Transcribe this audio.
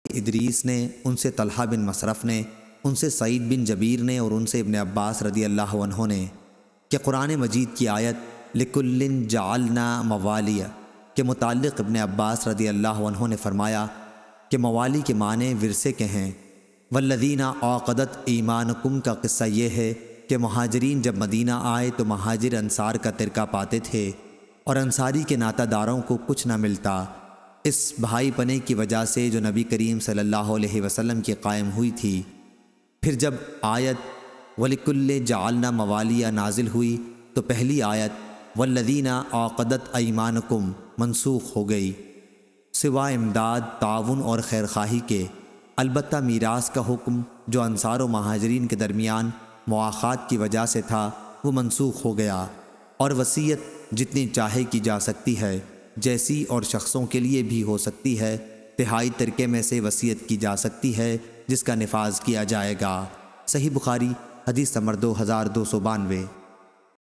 ادریس نے، ان سے طلحہ بن مصرف نے، ان سے سعید بن جبیر نے اور ان سے ابن عباس رضی اللہ عنہ نے کہ قرآن مجید کی آیت لِكُلٍّ جَعَلْنَا مَوَالِيَ کے متعلق ابن عباس رضی اللہ عنہ نے فرمایا کہ موالی کے معنی ورثے کے ہیں۔ وَالَّذِينَ عَقَدَتْ ایمانکم کا قصہ یہ ہے کہ مہاجرین جب مدینہ آئے تو مہاجر انصار کا ترکہ پاتے تھے اور انصاری کے ناطہ داروں کو کچھ نہ ملتا، اس بھائی پنے کی وجہ سے جو نبی کریم صلی اللہ علیہ وسلم کی قائم ہوئی تھی۔ پھر جب آیت وَلِكُلٍّ جَعَلْنَا مَوَالِيَ نازل ہوئی تو پہلی آیت وَالَّذِينَ عَقَدَتْ ایمانکم منسوخ ہو گئی، سوائے امداد، تعاون اور خیرخواہی کے۔ البتہ میراث کا حکم جو انصار و مہاجرین کے درمیان مواخات کی وجہ سے تھا وہ منسوخ ہو گیا، اور وصیت جتنی چاہے کی جا سکتی ہے، جیسی اور شخصوں کے لیے بھی ہو سکتی ہے۔ تہائی ترکے میں سے وصیت کی جا سکتی ہے جس کا نفاذ کیا جائے گا۔ صحیح بخاری حدیث نمبر 2292۔